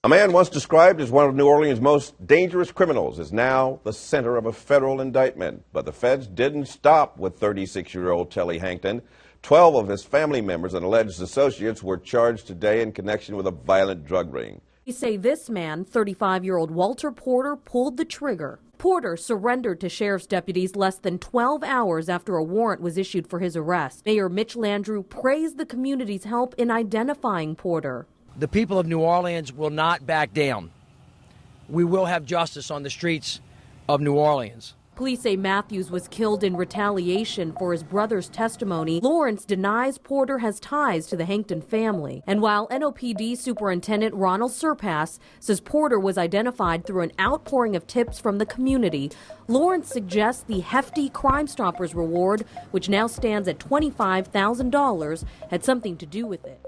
A man once described as one of New Orleans' most dangerous criminals is now the center of a federal indictment. But the feds didn't stop with 36-year-old Telly Hankton. 12 of his family members and alleged associates were charged today in connection with a violent drug ring. They say this man, 35-year-old Walter Porter, pulled the trigger. Porter surrendered to sheriff's deputies less than 12 hours after a warrant was issued for his arrest. Mayor Mitch Landrieu praised the community's help in identifying Porter. The people of New Orleans will not back down. We will have justice on the streets of New Orleans. Police say Matthews was killed in retaliation for his brother's testimony. Lawrence denies Porter has ties to the Hankton family. And while NOPD Superintendent Ronald Surpass says Porter was identified through an outpouring of tips from the community, Lawrence suggests the hefty Crime Stoppers reward, which now stands at $25,000, had something to do with it.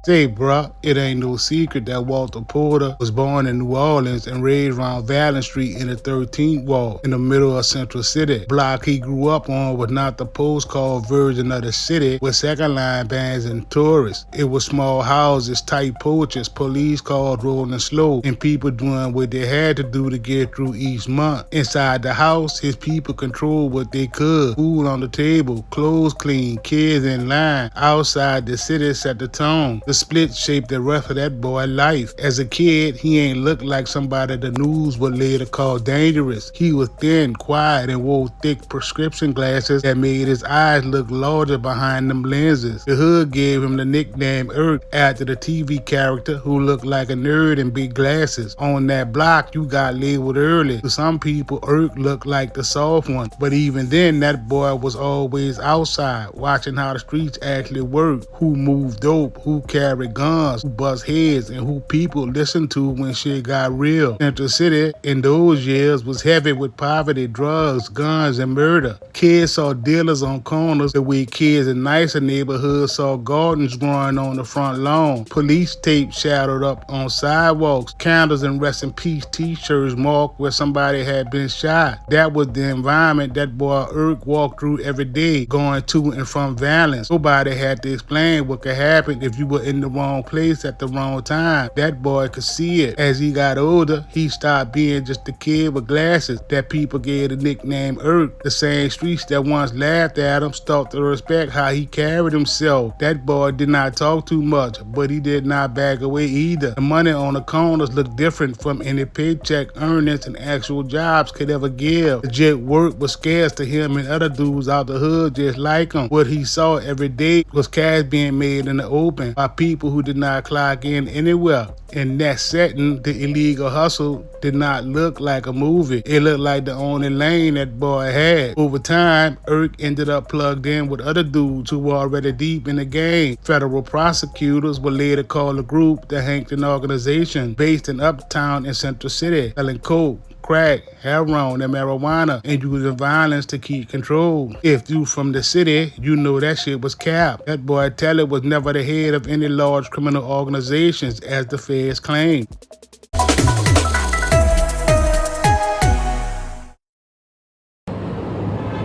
Say, bruh, it ain't no secret that Walter Porter was born in New Orleans and raised around Valley Street in the 13th ward in the middle of Central City. Block he grew up on was not the postcard version of the city with second-line bands and tourists. It was small houses, tight porches, police cars rolling slow, and people doing what they had to do to get through each month. Inside the house, his people controlled what they could. Food on the table, clothes clean, kids in line. Outside, the city set the tone. The split shaped the rest of that boy's life. As a kid, he ain't looked like somebody the news would later call dangerous. He was thin, quiet, and wore thick prescription glasses that made his eyes look larger behind them lenses. The hood gave him the nickname Irk after the TV character who looked like a nerd in big glasses. On that block, you got labeled early. To some people, Irk looked like the soft one. But even then, that boy was always outside, watching how the streets actually work, who moved dope, who carried guns, who bust heads, and who people listened to when shit got real. Central City in those years was heavy with poverty, drugs, guns, and murder. Kids saw dealers on corners the way kids in nicer neighborhoods saw gardens growing on the front lawn. Police tape shadowed up on sidewalks. Candles and rest in peace t-shirts marked where somebody had been shot. That was the environment that boy Irk walked through every day, going to and from violence. Nobody had to explain what could happen if you were in the wrong place at the wrong time. That boy could see it. As he got older, he stopped being just a kid with glasses that people gave the nickname Irk. The same streets that once laughed at him started to respect how he carried himself. That boy did not talk too much, but he did not back away either. The money on the corners looked different from any paycheck earnings and actual jobs could ever give. Legit work was scarce to him and other dudes out the hood just like him. What he saw every day was cash being made in the open by people who did not clock in anywhere. In that setting, the illegal hustle did not look like a movie. It looked like the only lane that boy had. Over time, Irk ended up plugged in with other dudes who were already deep in the game. Federal prosecutors would later call the group the Hankton Organization, based in Uptown in Central City, selling coke, crack, heroin, and marijuana, and using violence to keep control. If you from the city, you know that shit was cap. That boy Telly was never the head of any large criminal organizations, as the feds claim.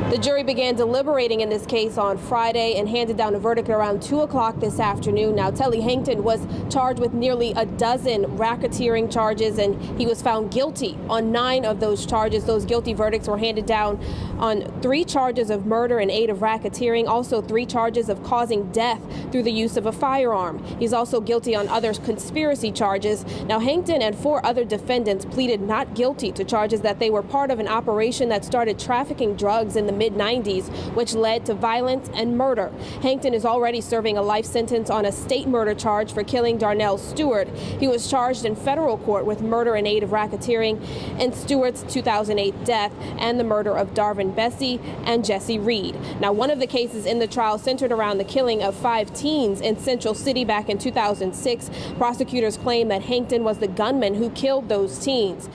The jury began deliberating in this case on Friday and handed down a verdict around 2 o'clock this afternoon. Now, Telly Hankton was charged with nearly a dozen racketeering charges, and he was found guilty on 9 of those charges. Those guilty verdicts were handed down on 3 charges of murder and aid of racketeering, also 3 charges of causing death through the use of a firearm. He's also guilty on other conspiracy charges. Now, Hankton and 4 other defendants pleaded not guilty to charges that they were part of an operation that started trafficking drugs in the mid-90s, which led to violence and murder. Hankton is already serving a life sentence on a state murder charge for killing Darnell Stewart. He was charged in federal court with murder and aid of racketeering in Stewart's 2008 death and the murder of Darvin Bessie and Jesse Reed. Now, one of the cases in the trial centered around the killing of 5 teens in Central City back in 2006. Prosecutors claim that Hankton was the gunman who killed those teens.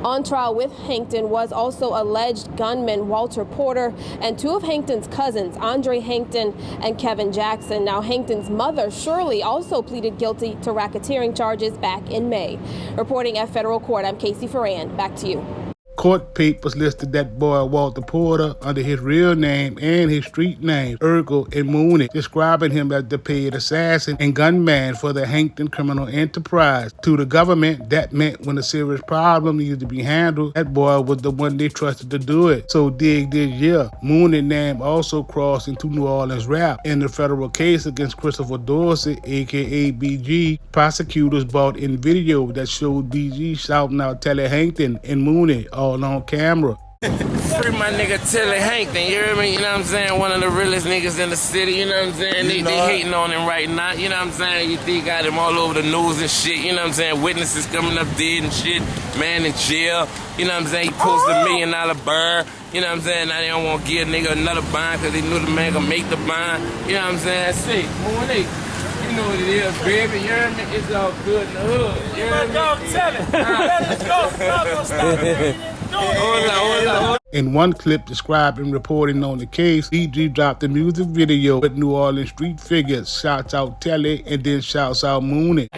On trial with Hankton was also alleged gunman Walter Porter and 2 of Hankton's cousins, Andre Hankton and Kevin Jackson. Now, Hankton's mother, Shirley, also pleaded guilty to racketeering charges back in May. Reporting at federal court, I'm Casey Ferran. Back to you. Court papers listed that boy Walter Porter under his real name and his street name, Urkel and Moonie, describing him as the paid assassin and gunman for the Hankton criminal enterprise. To the government, that meant when a serious problem needed to be handled, that boy was the one they trusted to do it. So dig this year, Moonie's name also crossed into New Orleans rap. In the federal case against Christopher Dorsey, aka BG, prosecutors brought in video that showed BG shouting out Telly Hankton and Moonie all on camera. Free my nigga Telly Hankton, you hear me? You know what I'm saying? One of the realest niggas in the city, you know what I'm saying? They hating on him right now, you know what I'm saying? You think got him all over the news and shit, you know what I'm saying? Witnesses coming up dead and shit, man in jail, you know what I'm saying? He posted $1 million bond, you know what I'm saying? Now they don't want to give a nigga another bond because they knew the man gonna make the bond, you know what I'm saying? That's it, Moonie. You know what it is, baby. You hear me? It's all good in the hood. You hear me? Dog, tell it. Let's go. Stop. Hold on. In one clip describing reporting on the case, BG dropped a music video with New Orleans street figures, shouts out Telly, and then shouts out Moonie.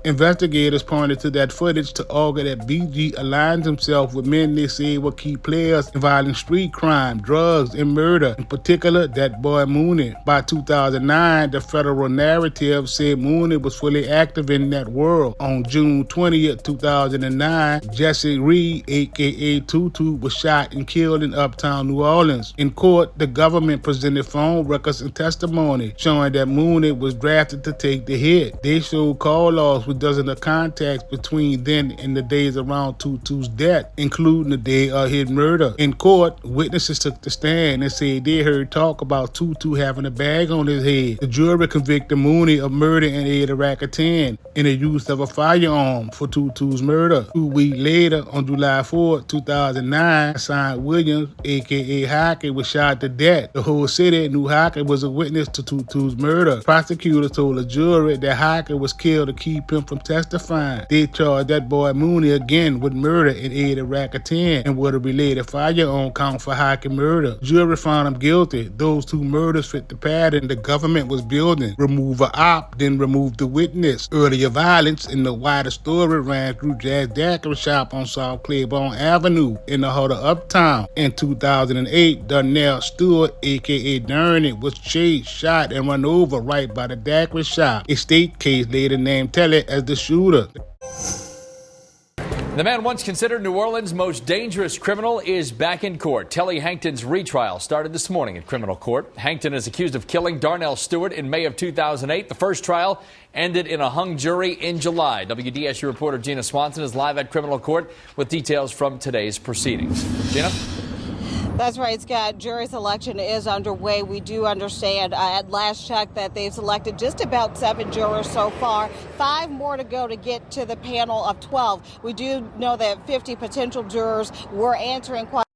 Investigators pointed to that footage to argue that BG aligns himself with men they say were key players in violent street crime, drugs, and murder, in particular that boy Moonie. By 2009, the federal narrative said Moonie was fully active in that world. On June 20th, 2009, Jesse Reed, aka Tutu, was shot and killed in uptown New Orleans. In court, the government presented phone records and testimony showing that Moonie was drafted to take the hit. They showed call logs with dozens of contacts between then and the days around Tutu's death, including the day of his murder. In court, witnesses took the stand and said they heard talk about Tutu having a bag on his head. The jury convicted Moonie of murder and aid of racketeering and the use of a firearm for Tutu's murder. 2 weeks later, on July 4, 2009, Hassan Williams, aka Hockey, was shot to death. The whole city knew Hockey was a witness to Tutu's murder. Prosecutors told the jury that Hockey was killed to keep him from testifying. They charged that boy Moonie again with murder and aid of racketeering and with a related firearm count for Hockey murder. Jury found him guilty. Those 2 murders fit the pattern the government was building. Remove a op, then remove the witness. Earlier violence in the wider story ran through Jazz Daiquiri shop on South Claiborne Avenue in the heart of Uptown. In 2008, Darnell Stewart, aka Durney, was chased, shot, and run over right by the daiquiri shop. A state case later named Telly as the shooter. The man once considered New Orleans' most dangerous criminal is back in court. Telly Hankton's retrial started this morning in criminal court. Hankton is accused of killing Darnell Stewart in May of 2008. The first trial ended in a hung jury in July. WDSU reporter Gina Swanson is live at criminal court with details from today's proceedings. Gina? That's right, Scott. Jury selection is underway. We do understand at last check that they've selected just about 7 jurors so far. 5 more to go to get to the panel of 12. We do know that 50 potential jurors were answering questions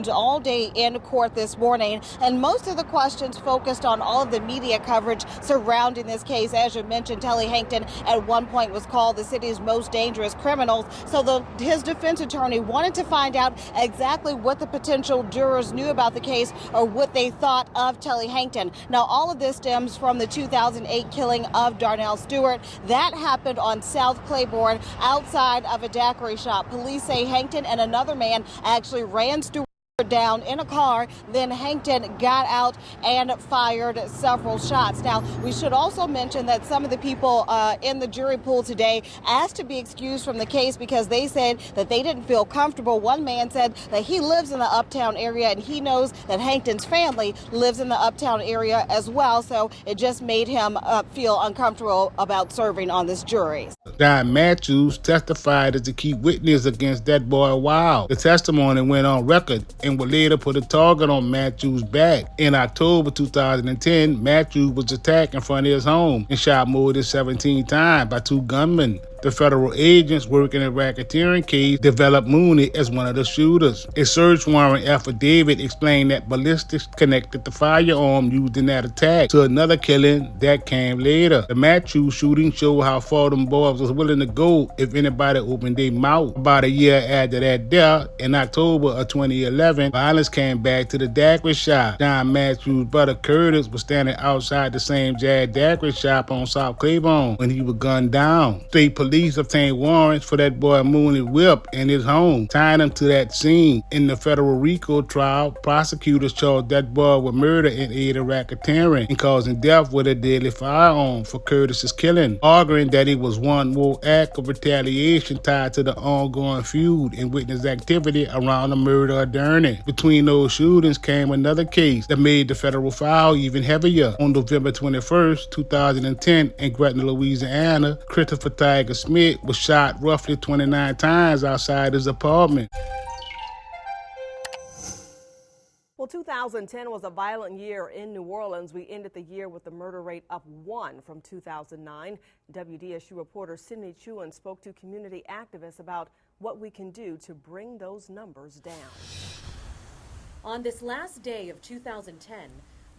all day in court this morning, and most of the questions focused on all of the media coverage surrounding this case. As you mentioned, Telly Hankton at one point was called the city's most dangerous criminals, so his defense attorney wanted to find out exactly what the potential jurors knew about the case or what they thought of Telly Hankton. Now, all of this stems from the 2008 killing of Darnell Stewart. That happened on South Claiborne outside of a daiquiri shop. Police say Hankton and another man actually ran Stewart down in a car, then Hankton got out and fired several shots. Now, we should also mention that some of the people in the jury pool today asked to be excused from the case because they said that they didn't feel comfortable. One man said that he lives in the Uptown area and he knows that Hankton's family lives in the Uptown area as well, so it just made him feel uncomfortable about serving on this jury. John Matthews testified as a key witness against that boy Wild. The testimony went on record and would later put a target on Matthews' back. In October 2010, Matthews was attacked in front of his home and shot more than 17 times by 2 gunmen. The federal agents working in the racketeering case developed Moonie as one of the shooters. A search warrant affidavit explained that ballistics connected the firearm used in that attack to another killing that came later. The Matthew shooting showed how far them boys was willing to go if anybody opened their mouth. About a year after that death, in October of 2011, violence came back to the daiquiri shop. John Matthews' brother Curtis was standing outside the same Jazz daiquiri shop on South Claiborne when he was gunned down. State police obtained warrants for that boy Moonie Whip in his home, tying him to that scene. In the federal RICO trial, prosecutors charged that boy with murder and aid of racketeering and causing death with a deadly firearm for Curtis's killing, arguing that it was one more act of retaliation tied to the ongoing feud and witness activity around the murder of Durney. Between those shootings came another case that made the federal file even heavier. On November 21st, 2010, in Gretna, Louisiana, Christopher Tiger Smith was shot roughly 29 times outside his apartment. Well, 2010 was a violent year in New Orleans. We ended the year with the murder rate up 1 from 2009. WDSU reporter Sydney Chewin spoke to community activists about what we can do to bring those numbers down. On this last day of 2010,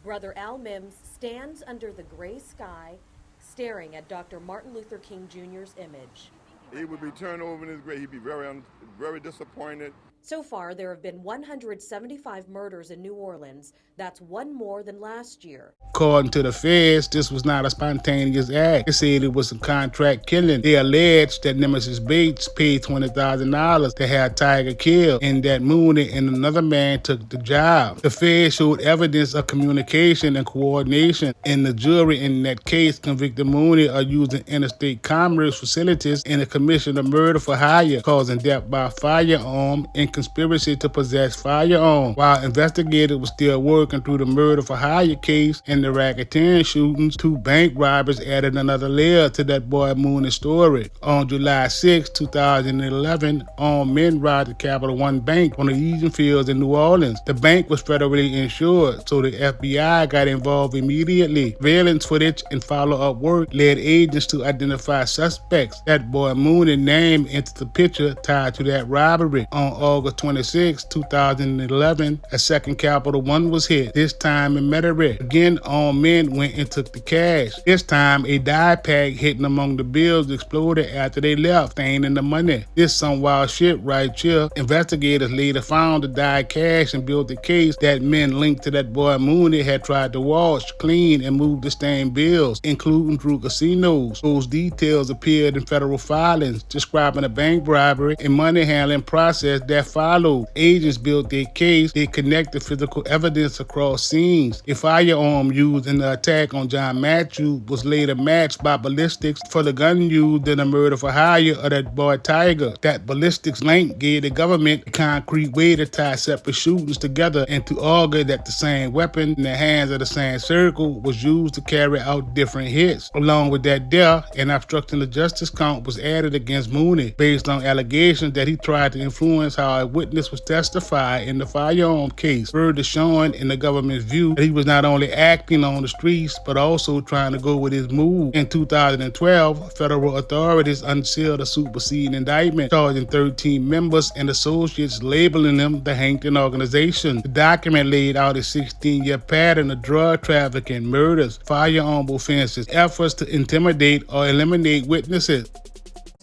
Brother Al Mims stands under the gray sky, staring at Dr. Martin Luther King Jr.'s image. He would be turned over in his grave. He'd be very disappointed. So far, there have been 175 murders in New Orleans. That's one more than last year. According to the feds, this was not a spontaneous act. They said it was a contract killing. They alleged that Nemesis Bates paid $20,000 to have Tiger killed and that Moonie and another man took the job. The feds showed evidence of communication and coordination, and the jury in that case convicted Moonie of using interstate commerce facilities in the commission of murder for hire, causing death by firearm and conspiracy to possess firearm. While investigators were still working through the murder for hire case and the racketeering shootings, 2 bank robbers added another layer to that boy Moonie's story. On July 6, 2011, armed men robbed the Capital One Bank on the Eden Fields in New Orleans. The bank was federally insured, so the FBI got involved immediately. Surveillance footage and follow-up work led agents to identify suspects. That boy Moonie's name entered the picture tied to that robbery. On August 26, 2011, a second Capital One was hit, this time in Metairie. Again, armed men went and took the cash. This time, a dye pack hidden among the bills exploded after they left, staining the money. This some wild shit right here. Investigators later found the dyed cash and built the case that men linked to that boy Moonie had tried to wash, clean, and move the stained bills, including through casinos. Those details appeared in federal filings describing a bank robbery and money handling process that followed. Agents built their case. They connected physical evidence across scenes. A firearm used in the attack on John Matthews was later matched by ballistics for the gun used in the murder for hire of that boy Tiger. That ballistics link gave the government a concrete way to tie separate shootings together and to argue that the same weapon in the hands of the same circle was used to carry out different hits. Along with that death, an obstruction of justice count was added against Moonie based on allegations that he tried to influence how a witness was testified in the firearm case, further showing in the government's view that he was not only acting on the streets but also trying to go with his move. In 2012, federal authorities unsealed a superseding indictment charging 13 members and associates, labeling them the Hankton Organization. The document laid out a 16-year pattern of drug trafficking, murders, firearm offenses, efforts to intimidate or eliminate witnesses.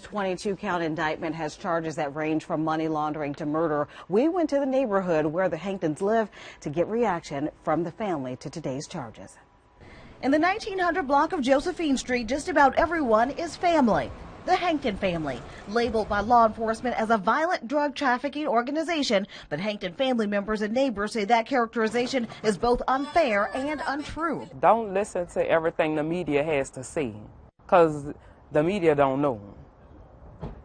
22-count indictment has charges that range from money laundering to murder. We went to the neighborhood where the Hanktons live to get reaction from the family to today's charges. In the 1900 block of Josephine Street, just about everyone is family. The Hankton family, labeled by law enforcement as a violent drug trafficking organization, but Hankton family members and neighbors say that characterization is both unfair and untrue. Don't listen to everything the media has to say, because the media don't know.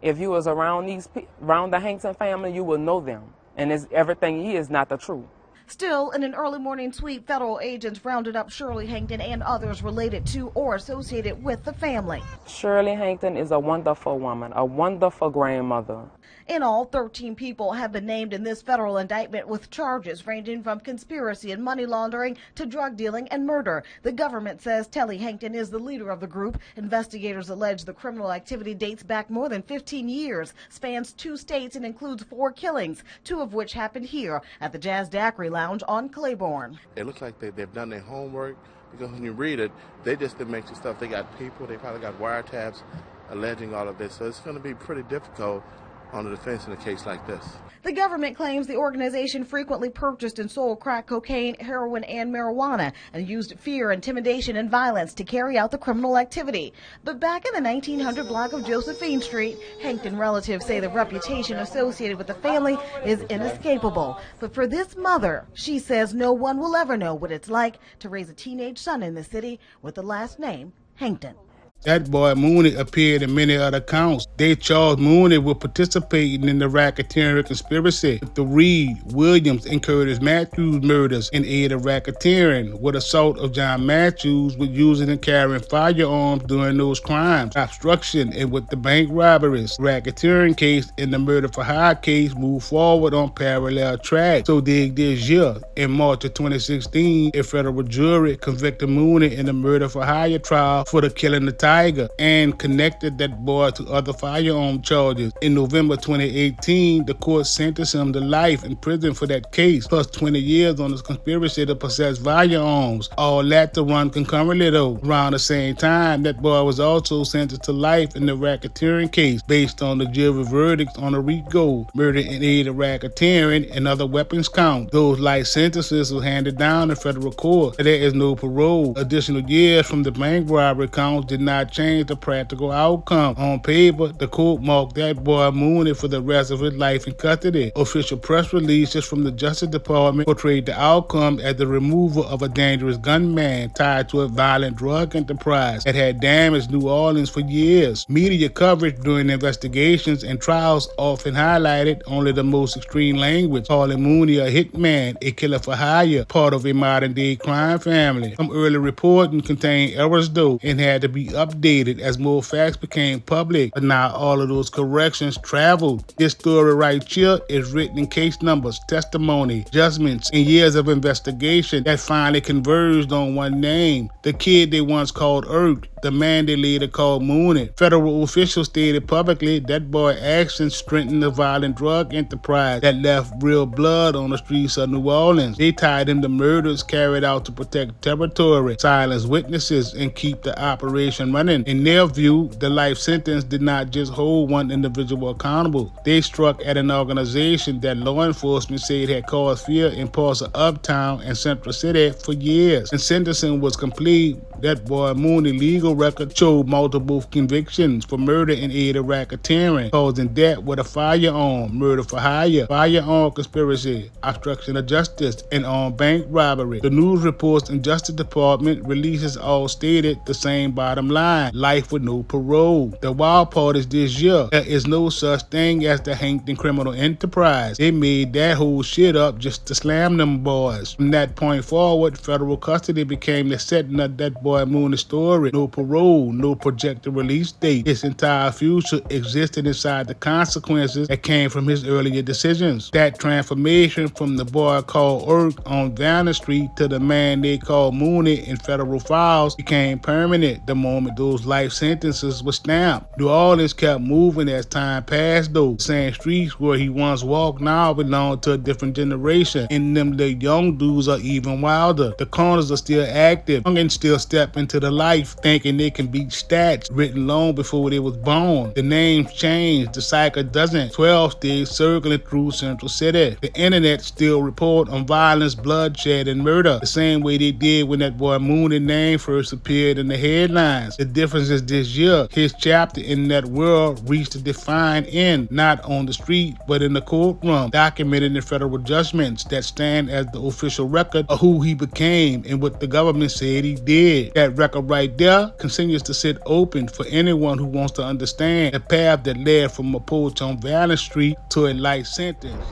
If you was around the Hankton family, you will know them, and everything is not the truth. Still, in an early morning sweep, federal agents rounded up Shirley Hankton and others related to or associated with the family. Shirley Hankton is a wonderful woman, a wonderful grandmother. In all, 13 people have been named in this federal indictment with charges ranging from conspiracy and money laundering to drug dealing and murder. The government says Telly Hankton is the leader of the group. Investigators allege the criminal activity dates back more than 15 years, spans 2 states, and includes 4 killings, 2 of which happened here at the Jazz Daiquiri Lounge on Claiborne. It looks like they've done their homework, because when you read it, they just didn't make the stuff. They got people, they probably got wiretaps alleging all of this, so it's going to be pretty difficult on the defense in a case like this. The government claims the organization frequently purchased and sold crack cocaine, heroin, and marijuana, and used fear, intimidation, and violence to carry out the criminal activity. But back in the 1900 block of Josephine Street, Hankton relatives say the reputation associated with the family is inescapable. But for this mother, she says no one will ever know what it's like to raise a teenage son in the city with the last name Hankton. That boy Moonie appeared in many other counts. They charged Moonie with participating in the racketeering conspiracy. The Reed, Williams, and Curtis Matthews murders in aid of racketeering, with assault of John Matthews with using and carrying firearms during those crimes, obstruction, and with the bank robberies. Racketeering case and the murder for hire case moved forward on parallel tracks. So this year, in March of 2016, a federal jury convicted Moonie in the murder for hire trial for the killing of Tiger and connected that boy to other firearm charges. In November 2018, the court sentenced him to life in prison for that case, plus 20 years on his conspiracy to possess firearms. All that to run concurrently though. Around the same time, that boy was also sentenced to life in the racketeering case based on the jury verdicts on the RICO, murder in aid of racketeering, and other weapons count. Those life sentences were handed down in federal court. There is no parole. Additional years from the bank robbery counts did not change the practical outcome. On paper, the court marked that boy Moonie for the rest of his life in custody. Official press releases from the Justice Department portrayed the outcome as the removal of a dangerous gunman tied to a violent drug enterprise that had damaged New Orleans for years. Media coverage during investigations and trials often highlighted only the most extreme language, calling Moonie a hitman, a killer for hire, part of a modern-day crime family. Some early reporting contained errors though, and had to be updated as more facts became public, but now all of those corrections traveled. This story right here is written in case numbers, testimony, judgments, and years of investigation that finally converged on one name. The kid they once called Irk, the man they later called Moonie. Federal officials stated publicly that boy's actions strengthened the violent drug enterprise that left real blood on the streets of New Orleans. They tied him to murders carried out to protect territory, silence witnesses, and keep the operation running. In their view, the life sentence did not just hold one individual accountable. They struck at an organization that law enforcement said had caused fear in parts of Uptown and Central City for years. And sentencing was complete. That boy Moonie legal record showed multiple convictions for murder in aid of racketeering, causing death with a firearm, murder for hire, firearm conspiracy, obstruction of justice, and armed bank robbery. The news reports and Justice Department releases all stated the same bottom line: life with no parole. The wild part is this year, there is no such thing as the Hankton criminal enterprise. They made that whole shit up just to slam them boys. From that point forward, federal custody became the setting of that boy Moonie's story. No parole, no projected release date. His entire future existed inside the consequences that came from his earlier decisions. That transformation from the boy called Irk on Vanna Street to the man they called Moonie in federal files became permanent the moment those life sentences were stamped. New Orleans kept moving as time passed though. The same streets where he once walked now belong to a different generation, and them the young dudes are even wilder. The corners are still active, and still step into the life thinking they can beat stats written long before they was born. The names changed, the cycle doesn't. 12 still circling through Central City. The internet still report on violence, bloodshed, and murder the same way they did when that boy Moonie name first appeared in the headlines. The difference is this year, his chapter in that world reached a defined end, not on the street, but in the courtroom, documented in federal judgments that stand as the official record of who he became and what the government said he did. That record right there continues to sit open for anyone who wants to understand the path that led from a porch on Valley Street to a life sentence.